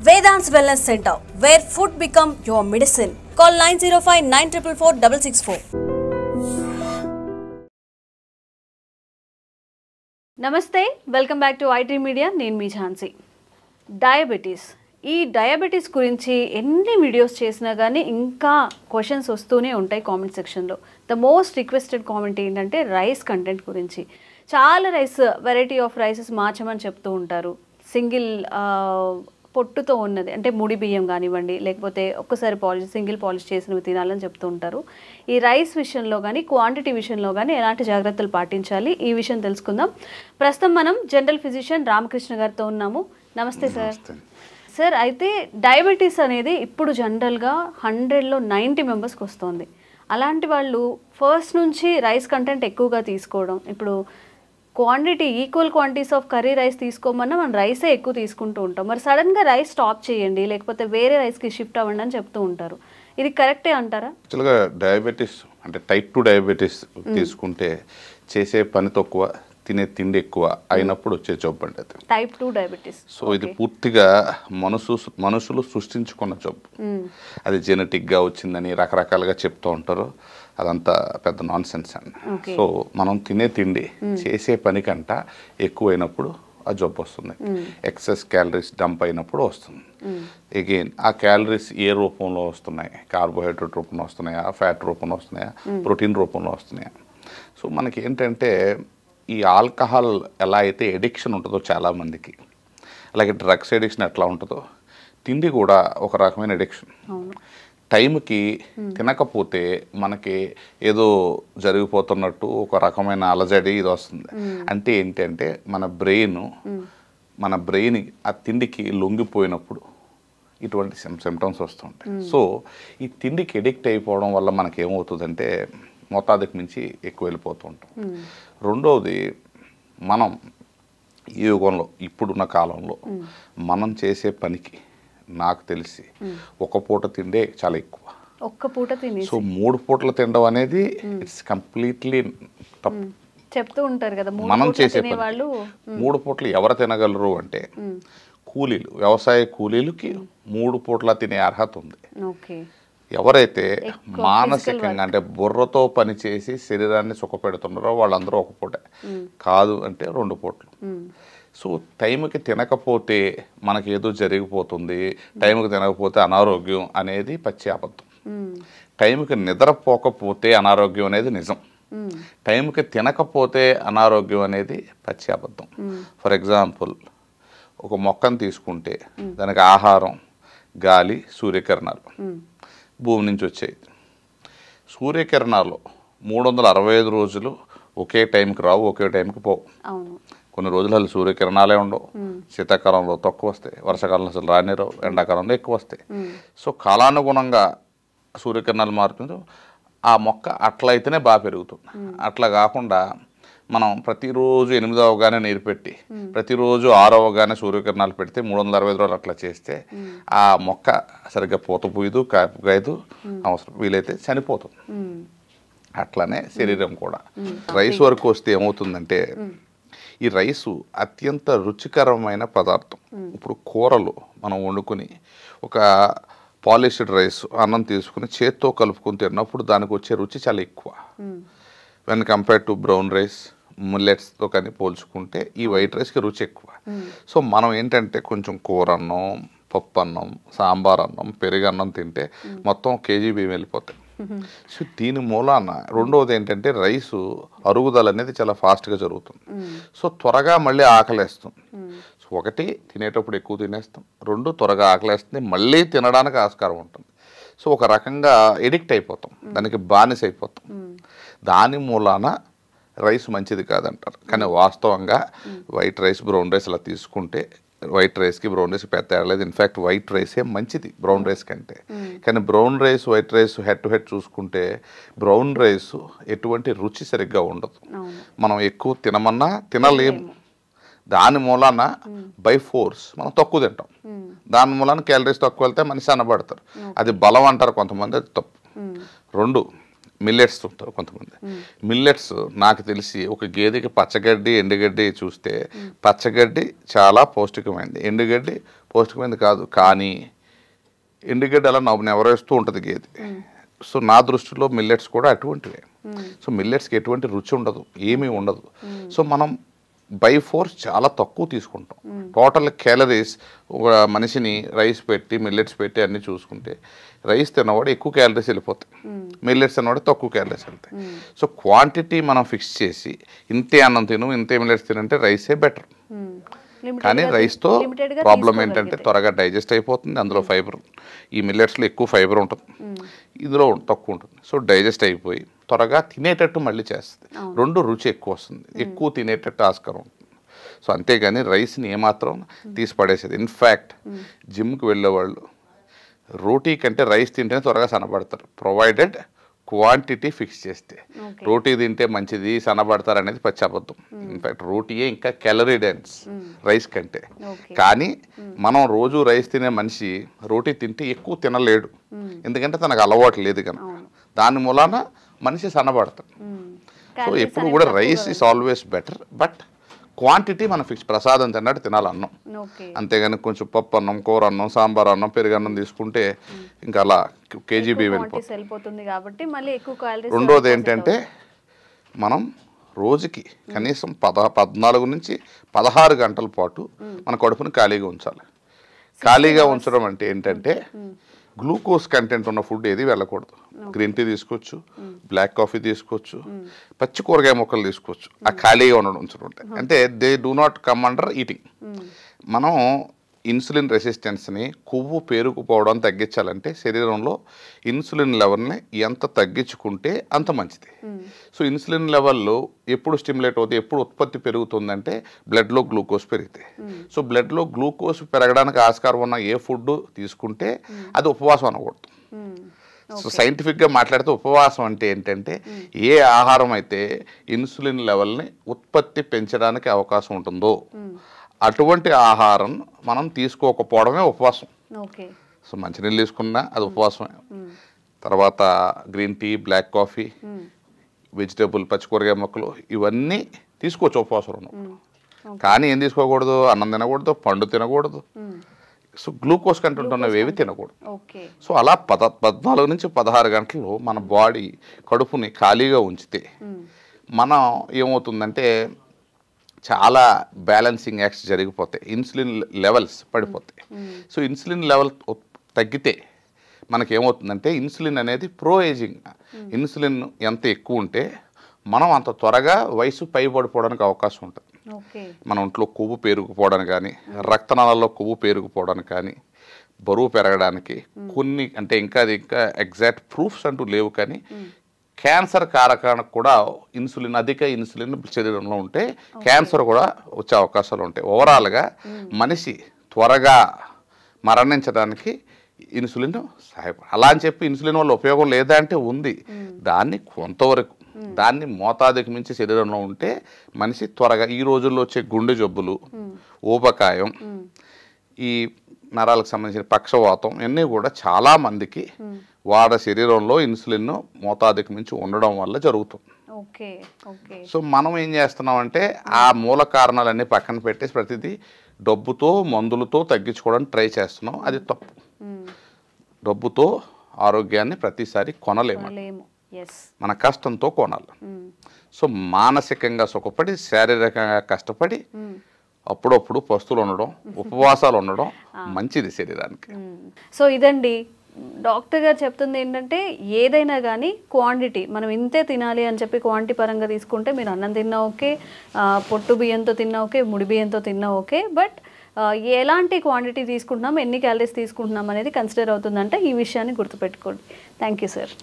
Vedant's Wellness Center, where food become your medicine. Call 905-944-664. నమస్తే, welcome back to IT media. నేను మీ ఝాన్సీ. ఈ diabetes గురించి ఎన్ని వీడియోస్ చేసినా కానీ ఇంకా క్వశ్చన్స్ వస్తూనే ఉంటాయి కామెంట్ సెక్షన్లో. ద మోస్ట్ రిక్వెస్టెడ్ కామెంట్ ఏంటంటే రైస్ కంటెంట్ గురించి. చాలా వెరైటీ ఆఫ్ రైసెస్ మార్చమని చెప్తూ ఉంటారు. సింగిల్ పొట్టుతో ఉన్నది అంటే ముడి బియ్యం కానివ్వండి, లేకపోతే ఒక్కసారి సింగిల్ పాలిష్ చేసినవి తినాలని చెప్తూ ఉంటారు. ఈ రైస్ విషయంలో కానీ క్వాంటిటీ విషయంలో కానీ ఎలాంటి జాగ్రత్తలు పాటించాలి, ఈ విషయం తెలుసుకుందాం. ప్రస్తుతం మనం జనరల్ ఫిజిషియన్ రామకృష్ణ గారితో ఉన్నాము. నమస్తే సార్. సార్, అయితే డయాబెటీస్ అనేది ఇప్పుడు జనరల్గా 100లో 90 మెంబర్స్కి వస్తుంది. అలాంటి వాళ్ళు ఫస్ట్ నుంచి రైస్ కంటెంట్ ఎక్కువగా తీసుకోవడం, ఇప్పుడు equal quantities of curry rice తీసుకోమన్నా మనం రైసే ఎక్కువ తీసుకుంటూ ఉంటాం. మరి సడన్గా రైస్ స్టాప్ చేయండి, లేకపోతే వేరే రైస్కి షిఫ్ట్ అవ్వండి అని చెప్తూ ఉంటారు. ఇది కరెక్టే అంటారా? యాక్చువల్గా డయాబెటీస్ అంటే టైప్ 2 డయాబెటీస్ తీసుకుంటే చేసే పని తక్కువ, తినే తిండి ఎక్కువ అయినప్పుడు వచ్చే జబ్బు అండి అది టైప్ 2 డయాబెటీస్. సో ఇది పూర్తిగా మనుషులు సృష్టించుకున్న జబ్బు. అది జెనెటిక్గా వచ్చిందని రకరకాలుగా చెప్తూ ఉంటారు. అదంతా పెద్ద నాన్ సెన్స్ అండి. సో మనం తినే తిండి చేసే పని కంట ఎక్కువైనప్పుడు ఆ జబ్బు వస్తుంది. ఎక్సెస్ క్యాలరీస్ డంప్ అయినప్పుడు వస్తుంది. అగైన్ ఆ క్యాలరీస్ ఏ రూపంలో వస్తున్నాయి? కార్బోహైడ్రేట్ రూపంలో వస్తున్నాయా, ఫ్యాట్ రూపంలో వస్తున్నాయా, ప్రోటీన్ రూపంలో వస్తున్నాయా? సో మనకి ఏంటంటే ఈ ఆల్కహాల్ ఎలా అయితే ఎడిక్షన్ ఉంటుందో చాలామందికి, అలాగే డ్రగ్స్ ఎడిక్షన్ ఎట్లా ఉంటుందో తిండి కూడా ఒక రకమైన ఎడిక్షన్. టైంకి తినకపోతే మనకి ఏదో జరిగిపోతున్నట్టు ఒక రకమైన అలజడి ఇది వస్తుంది. అంటే ఏంటంటే మన బ్రెయిన్ ఆ తిండికి లొంగిపోయినప్పుడు ఇటువంటి సిమ్టమ్స్ వస్తుంటాయి. సో ఈ తిండికి ఎడిక్ట్ అయిపోవడం వల్ల మనకి ఏమవుతుందంటే మోతాదుకి మించి ఎక్కువ వెళ్ళిపోతూ ఉంటాం. రెండవది, మనం ఈ యుగంలో ఇప్పుడున్న కాలంలో మనం చేసే పనికి నాకు తెలిసి ఒక పూట తిండే చాలా ఎక్కువ. ఒక్క పూట తిని సో 3 పూటలు తినడం అనేది ఇట్స్ కంప్లీట్లీ తప్పు. చెప్తూ ఉంటారు కదా మనం చేసే పని 3 పూటలు ఎవరు తినగలరు అంటే కూలీలు, వ్యవసాయ కూలీలకి 3 పూటల తినే అర్హత ఉంది. ఎవరైతే మానసికంగా అంటే బుర్రతో పనిచేసి శరీరాన్ని సుఖపెడుతున్నారో వాళ్ళందరూ ఒక పూటే, కాదు అంటే 2 పూటలు. సో టైంకి తినకపోతే మనకి ఏదో జరిగిపోతుంది, టైంకి తినకపోతే అనారోగ్యం అనేది పచ్చి అబద్ధం. టైంకి నిద్రపోకపోతే అనారోగ్యం అనేది నిజం. టైంకి తినకపోతే అనారోగ్యం అనేది పచ్చి అబద్ధం. ఫర్ ఎగ్జాంపుల్, ఒక మొక్కను తీసుకుంటే దానికి ఆహారం, గాలి, సూర్యకిరణాలు భూమి నుంచి వచ్చాయి. సూర్యకిరణాలు 365 రోజులు ఒకే టైంకి రావు, ఒకే టైంకి పోవు. కొన్ని రోజులు అసలు సూర్యకిరణాలే ఉండవు. శీతాకాలంలో తక్కువ వస్తాయి, వర్షాకాలంలో అసలు రానే రావు, ఎండాకాలంలో ఎక్కువ వస్తాయి. సో కాలానుగుణంగా సూర్యకిరణాలు మారుతుంది. ఆ మొక్క అట్లా అయితేనే బాగా పెరుగుతుంది. అట్లా కాకుండా మనం ప్రతిరోజు 8 అవగానే నీరు పెట్టి ప్రతిరోజు 6 అవగానే సూర్యకిరణాలు పెడితే 365 రోజులు అట్లా చేస్తే ఆ మొక్క సరిగ్గా పూత పూయదు, కాయదు, అవసరం వీలైతే చనిపోతుంది. అట్లానే శరీరం కూడా. రైస్ వరకు వస్తే ఏమవుతుందంటే ఈ రైసు అత్యంత రుచికరమైన పదార్థం. ఇప్పుడు కూరలు మనం వండుకొని ఒక పాలిష్డ్ రైస్ అన్నం తీసుకుని చేత్తో కలుపుకొని తిన్నప్పుడు దానికి వచ్చే రుచి చాలా ఎక్కువ. When compare to brown rice, మిల్లెట్స్తో కానీ పోల్చుకుంటే ఈ వైట్ రైస్కి రుచి ఎక్కువ. సో మనం ఏంటంటే కొంచెం కూర అన్నం, పప్పు అన్నం, సాంబార్ అన్నం, పెరుగన్నం తింటే మొత్తం కేజీ బియ్యం వెళ్ళిపోతాయి. సో దీని మూలాన రెండవది ఏంటంటే రైసు అరుగుదల అనేది చాలా ఫాస్ట్గా జరుగుతుంది. సో త్వరగా మళ్ళీ ఆకలేస్తుంది. సో ఒకటి, తినేటప్పుడు ఎక్కువ తినేస్తాం. 2, త్వరగా ఆకలేస్తుంది, మళ్ళీ తినడానికి ఆస్కారం ఉంటుంది. సో ఒక రకంగా ఎడిక్ట్ అయిపోతాం, దానికి బానిస అయిపోతాం. దాని మూలాన రైస్ మంచిది కాదంటారు. కానీ వాస్తవంగా వైట్ రైస్, బ్రౌన్ రైస్ అలా తీసుకుంటే వైట్ రైస్కి బ్రౌన్ రైస్ పెద్ద తేడలేదు. ఇన్ఫ్యాక్ట్ వైట్ రైసే మంచిది బ్రౌన్ రైస్ కంటే. కానీ brown rice, white rice head to head చూసుకుంటే బ్రౌన్ రైస్ ఎటువంటి రుచి సరిగ్గా ఉండదు. మనం ఎక్కువ తినమన్నా తినలేము. దాని మూలాన బై ఫోర్స్ మనం తక్కువ తింటాం. దాని మూలాన క్యాలరీస్ తక్కువ వెళ్తే మనిషి అనబడతారు. అది బలం అంటారు కొంతమంది, అది తప్పు. 2, మిల్లెట్స్ ఉంటారు కొంతమంది. మిల్లెట్స్ నాకు తెలిసి ఒక గేదెకి పచ్చగడ్డి ఎండుగడ్డి చూస్తే పచ్చగడ్డి చాలా పౌష్టికమైనది, ఎండుగడ్డి పౌష్టికమైనది కాదు. కానీ ఎండుగడ్డి అలా నెవరేస్తూ ఉంటుంది గేదె. సో నా దృష్టిలో మిల్లెట్స్ కూడా అటువంటివే. సో మిల్లెట్స్కి ఎటువంటి రుచి ఉండదు, ఏమీ ఉండదు. సో మనం బై ఫోర్స్ చాలా తక్కువ తీసుకుంటాం. టోటల్ క్యాలరీస్ ఒక మనిషిని రైస్ పెట్టి మిల్లెట్స్ పెట్టి అన్నీ చూసుకుంటే రైస్ తిన్నవాడు ఎక్కువ క్యాలరీస్ వెళ్ళిపోతాయి, మిల్లెట్స్ తిన్నవాడు తక్కువ క్యాలరీస్ వెళ్తాయి. సో క్వాంటిటీ మనం ఫిక్స్ చేసి ఇంతే అన్నం తిను ఇంతే మిల్లెట్స్ తినంటే రైసే బెటర్. కానీ రైస్తో ప్రాబ్లం ఏంటంటే త్వరగా డైజెస్ట్ అయిపోతుంది, అందులో ఫైబర్, ఈ మిల్లెట్స్లో ఎక్కువ ఫైబర్ ఉంటుంది, ఇందులో తక్కువ ఉంటుంది. సో డైజెస్ట్ అయిపోయి త్వరగా తినేటట్టు మళ్ళీ చేస్తుంది, రెండు రుచి ఎక్కువ వస్తుంది, ఎక్కువ తినేటట్టు ఆస్కారం ఉంటుంది. సో అంతేగాని రైస్ని ఏమాత్రం తీసి పడేసేది. ఇన్ఫ్యాక్ట్ జిమ్కి వెళ్ళేవాళ్ళు రోటీ కంటే రైస్ తింటేనే త్వరగా సన్నబడతారు, ప్రొవైడెడ్ క్వాంటిటీ ఫిక్స్ చేస్తే. రోటీ తింటే మంచిది సన్నబడతారు అనేది పచ్చి అబద్ధం. ఇన్ఫ్యాక్ట్ రోటీయే ఇంకా క్యాలరీ డెన్స్ రైస్ కంటే. కానీ మనం రోజు రైస్ తినే మనిషి రోటీ తింటే ఎక్కువ తినలేడు, ఎందుకంటే తనకు అలవాటు లేదు కనుక. దాని మూలాన మనిషి సన్నబడతాడు. సో ఎప్పుడు కూడా rice is always better, but quantity మనం ఫిక్స్. ప్రసాదం తిన్నట్టు తినాలి అన్నం, అంతేగాని కొంచెం పప్పు అన్నం, కూర అన్నం, సాంబార్ అన్నం, పెరుగన్నం తీసుకుంటే ఇంకా అలా కేజీబీ వెళ్ళిపోతుంది. రెండోది ఏంటంటే మనం రోజుకి కనీసం 14 నుంచి 16 గంటల పాటు మన కడుపుని ఖాళీగా ఉంచాలి. ఖాళీగా ఉంచడం అంటే ఏంటంటే గ్లూకోజ్ కంటెంట్ ఉన్న ఫుడ్ ఏది వెళ్ళకూడదు. గ్రీన్ టీ తీసుకోవచ్చు, బ్లాక్ కాఫీ తీసుకోవచ్చు, పచ్చి కూరగాయ మొక్కలు తీసుకోవచ్చు. ఆ ఖాళీగా ఉంచడం అంటే they do not come under eating. మనం ఇన్సులిన్ రెసిస్టెన్స్ని, కొవ్వు పేరుకుపోవడం తగ్గించాలంటే శరీరంలో ఇన్సులిన్ లెవెల్ని ఎంత తగ్గించుకుంటే అంత మంచిది. సో ఇన్సులిన్ లెవెల్లో ఎప్పుడు స్టిమ్యులేట్ అవుతుంది, ఎప్పుడు ఉత్పత్తి పెరుగుతుందంటే బ్లడ్లో గ్లూకోజ్ పెరిగితే. సో బ్లడ్లో గ్లూకోజ్ పెరగడానికి ఆస్కారం ఉన్న ఏ ఫుడ్ తీసుకుంటే అది ఉపవాసం అనకూడదు. సో సైంటిఫిక్గా మాట్లాడితే ఉపవాసం అంటే ఏంటంటే ఏ ఆహారం అయితే ఇన్సులిన్ లెవెల్ని ఉత్పత్తి పెంచడానికి అవకాశం ఉంటుందో అటువంటి ఆహారం మనం తీసుకోకపోవడమే ఉపవాసం. సో మంచినీళ్ళు తీసుకున్నా అది ఉపవాసమే. తర్వాత green tea, black coffee, vegetable, పచ్చికూరగాయ మొక్కలు ఇవన్నీ తీసుకోవచ్చు ఉపవాసం. కానీ ఏం తీసుకోకూడదు, అన్నం తినకూడదు, పండు తినకూడదు, సో గ్లూకోజ్ కంటెంట్ ఉన్నవి ఏవి తినకూడదు. సో అలా 14 నుంచి 16 గంటలు మన బాడీ కడుపుని ఖాళీగా ఉంచితే మనం ఏమవుతుందంటే చాలా బ్యాలెన్సింగ్ యాక్ట్స్ జరిగిపోతాయి, ఇన్సులిన్ లెవెల్స్ పడిపోతాయి. సో ఇన్సులిన్ లెవెల్ తగ్గితే మనకేమవుతుందంటే ఇన్సులిన్ అనేది ప్రో ఏజింగ్. ఇన్సులిన్ ఎంత ఎక్కువ ఉంటే మనం అంత త్వరగా వయసు పైబడిపోవడానికి అవకాశం ఉంటుంది. మన ఒంట్లో కొవ్వు పేరుకుపోవడానికి కానీ, రక్తనాళాల్లో కొవ్వు పేరుకుపోవడానికి కానీ, బరువు పెరగడానికి కొన్ని అంటే ఇంకా ఎగ్జాక్ట్ ప్రూఫ్స్ అంటూ లేవు. కానీ క్యాన్సర్ కారకానికి కూడా ఇన్సులిన్, అధిక ఇన్సులిన్ శరీరంలో ఉంటే క్యాన్సర్ కూడా వచ్చే అవకాశాలు ఉంటాయి. ఓవరాల్గా మనిషి త్వరగా మరణించడానికి ఇన్సులిన్ సహాయపడు. అలా అని చెప్పి ఇన్సులిన్ వల్ల ఉపయోగం లేదా అంటే ఉంది, దాన్ని కొంతవరకు, దాన్ని మోతాదుకి మించి శరీరంలో ఉంటే మనిషి త్వరగా ఈ రోజుల్లో వచ్చే గుండె జబ్బులు, ఊబకాయం, ఈ నరాలకు సంబంధించిన పక్షవాతం ఇవన్నీ కూడా చాలా మందికి వాడ శరీరంలో ఇన్సులిన్ మోతాదుకి మించి ఉండడం వల్ల జరుగుతుంది. సో మనం ఏం చేస్తున్నాం అంటే ఆ మూల కారణాలన్నీ పక్కన పెట్టేసి ప్రతిదీ డబ్బుతో మందులతో తగ్గించుకోవడానికి ట్రై చేస్తున్నాం. అది తప్పు. డబ్బుతో ఆరోగ్యాన్ని ప్రతిసారి కొనలేము, మన కష్టంతో కొనాలి. సో మానసికంగా సుఖపడి, శారీరకంగా కష్టపడి అప్పుడప్పుడు పస్తులు ఉండడం, ఉపవాసాలు ఉండడం మంచిది శరీరానికి. సో ఇదండి డాక్టర్ గారు చెప్తుంది ఏంటంటే ఏదైనా కానీ క్వాంటిటీ మనం ఇంతే తినాలి అని చెప్పి క్వాంటిటీ పరంగా తీసుకుంటే మీరు అన్నం తిన్నా ఓకే, పొట్టు బియ్యంతో తిన్నా ఓకే, ముడి బియ్యంతో తిన్నా ఓకే, బట్ ఎలాంటి క్వాంటిటీ తీసుకుంటున్నాం, ఎన్ని క్యాలరీస్ తీసుకుంటున్నాం అనేది కన్సిడర్ అవుతుందంటే ఈ విషయాన్ని గుర్తుపెట్టుకోండి. Thank you sir.